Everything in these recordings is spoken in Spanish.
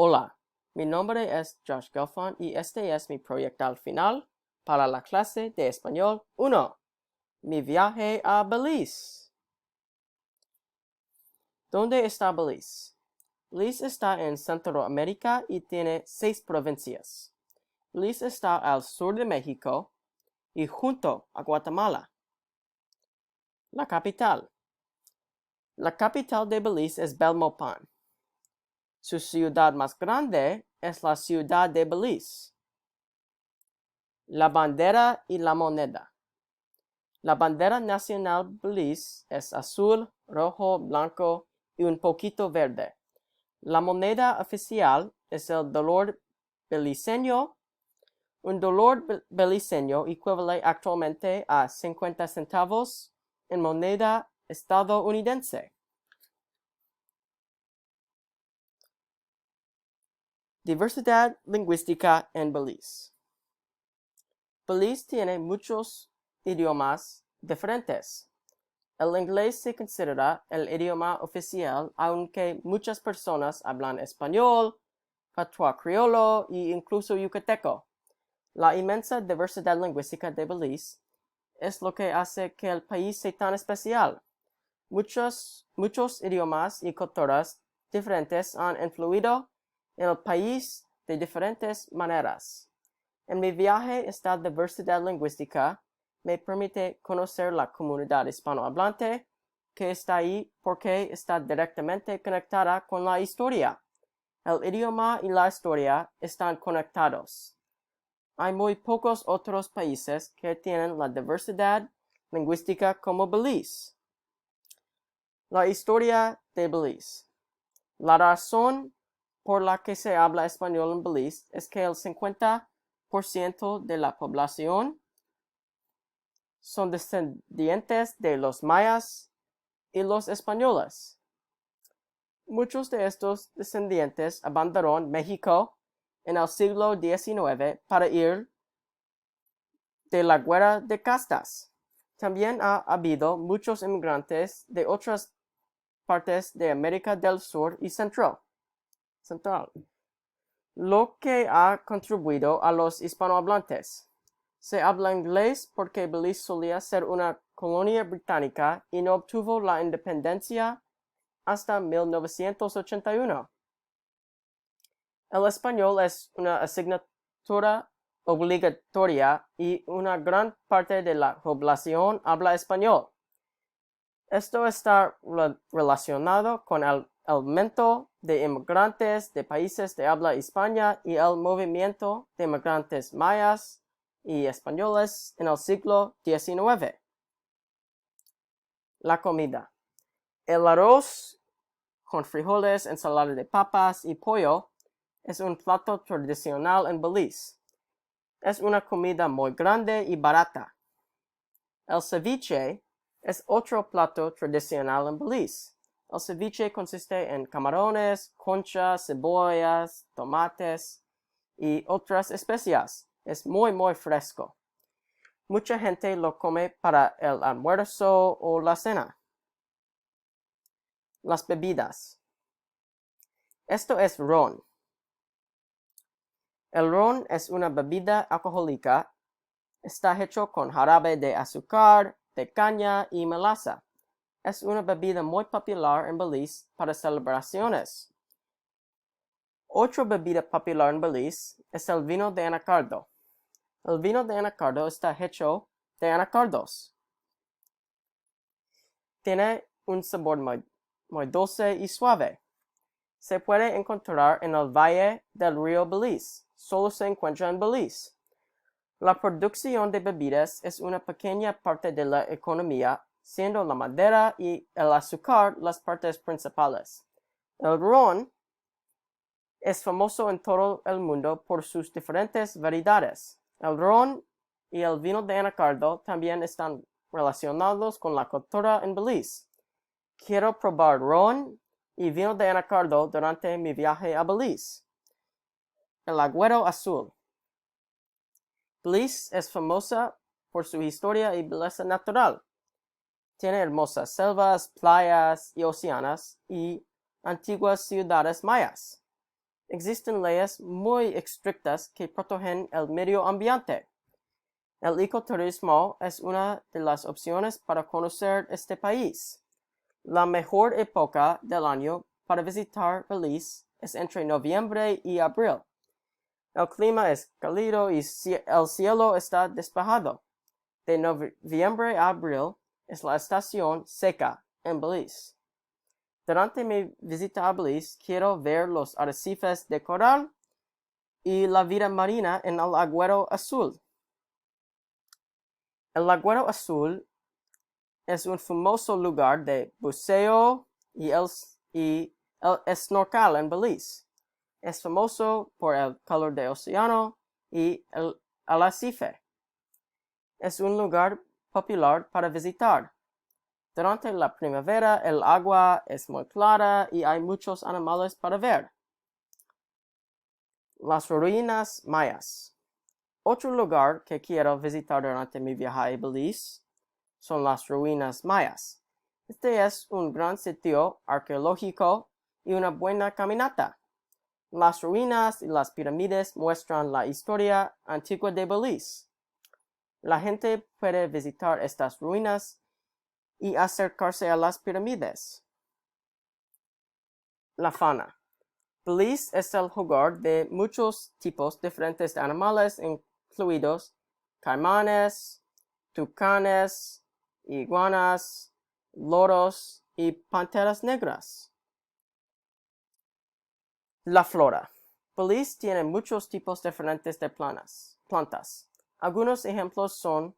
Hola, mi nombre es Josh Gelfand y este es mi proyecto al final para la clase de Español 1, mi viaje a Belize. ¿Dónde está Belize? Belize está en Centroamérica y tiene 6 provincias. Belize está al sur de México y junto a Guatemala. La capital. La capital de Belize es Belmopan. Su ciudad más grande es la ciudad de Belize. La bandera y la moneda. La bandera nacional Belize es azul, rojo, blanco y un poquito verde. La moneda oficial es el dólar beliceño. Un dólar beliceño equivale actualmente a 50 centavos en moneda estadounidense. Diversidad lingüística en Belize. Belize tiene muchos idiomas diferentes. El inglés se considera el idioma oficial, aunque muchas personas hablan español, patuá criollo e incluso yucateco. La inmensa diversidad lingüística de Belize es lo que hace que el país sea tan especial. Muchos idiomas y culturas diferentes han influido en el país de diferentes maneras. En mi viaje, esta diversidad lingüística me permite conocer la comunidad hispanohablante que está ahí porque está directamente conectada con la historia. El idioma y la historia están conectados. Hay muy pocos otros países que tienen la diversidad lingüística como Belize. La historia de Belize. La razón por la que se habla español en Belize es que el 50% de la población son descendientes de los mayas y los españoles. Muchos de estos descendientes abandonaron México en el siglo XIX para ir de la guerra de castas. También ha habido muchos inmigrantes de otras partes de América del Sur y Central, lo que ha contribuido a los hispanohablantes. Se habla inglés porque Belize solía ser una colonia británica y no obtuvo la independencia hasta 1981. El español es una asignatura obligatoria y una gran parte de la población habla español. Esto está relacionado con el aumento de inmigrantes de países de habla hispana y el movimiento de inmigrantes mayas y españoles en el siglo XIX. La comida. El arroz con frijoles, ensalada de papas y pollo es un plato tradicional en Belize. Es una comida muy grande y barata. El ceviche es otro plato tradicional en Belize. El ceviche consiste en camarones, conchas, cebollas, tomates y otras especias. Es muy fresco. Mucha gente lo come para el almuerzo o la cena. Las bebidas. Esto es ron. El ron es una bebida alcohólica. Está hecho con jarabe de azúcar, de caña y melaza. Es una bebida muy popular en Belize para celebraciones. Otra bebida popular en Belize es el vino de anacardo. El vino de anacardo está hecho de anacardos. Tiene un sabor muy dulce y suave. Se puede encontrar en el valle del río Belize. Solo se encuentra en Belize. La producción de bebidas es una pequeña parte de la economía, siendo la madera y el azúcar las partes principales. El ron es famoso en todo el mundo por sus diferentes variedades. El ron y el vino de anacardo también están relacionados con la cultura en Belize. Quiero probar ron y vino de anacardo durante mi viaje a Belize. El agüero azul. Belize es famosa por su historia y belleza natural. Tiene hermosas selvas, playas y océanos y antiguas ciudades mayas. Existen leyes muy estrictas que protegen el medio ambiente. El ecoturismo es una de las opciones para conocer este país. La mejor época del año para visitar Belice es entre noviembre y abril. El clima es cálido y el cielo está despejado. De noviembre a abril es la estación seca en Belice. Durante mi visita a Belice quiero ver los arrecifes de coral y la vida marina en el agüero azul. El agüero azul es un famoso lugar de buceo y el snorkel en Belice. Es famoso por el color del océano y el arrecife. Es un lugar popular para visitar. Durante la primavera el agua es muy clara y hay muchos animales para ver. Las ruinas mayas. Otro lugar que quiero visitar durante mi viaje a Belice son las ruinas mayas. Este es un gran sitio arqueológico y una buena caminata. Las ruinas y las pirámides muestran la historia antigua de Belice. La gente puede visitar estas ruinas y acercarse a las pirámides. La fauna. Belize es el hogar de muchos tipos diferentes de animales, incluidos caimanes, tucanes, iguanas, loros y panteras negras. La flora. Belize tiene muchos tipos diferentes de plantas. Algunos ejemplos son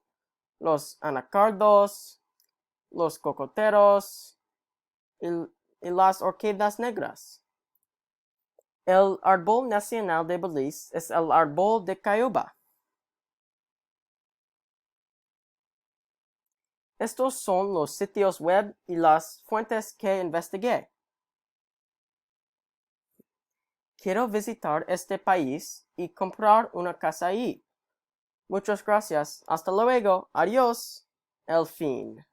los anacardos, los cocoteros y las orquídeas negras. El árbol nacional de Belize es el árbol de caoba. Estos son los sitios web y las fuentes que investigué. Quiero visitar este país y comprar una casa ahí. Muchas gracias. Hasta luego. Adiós. El fin.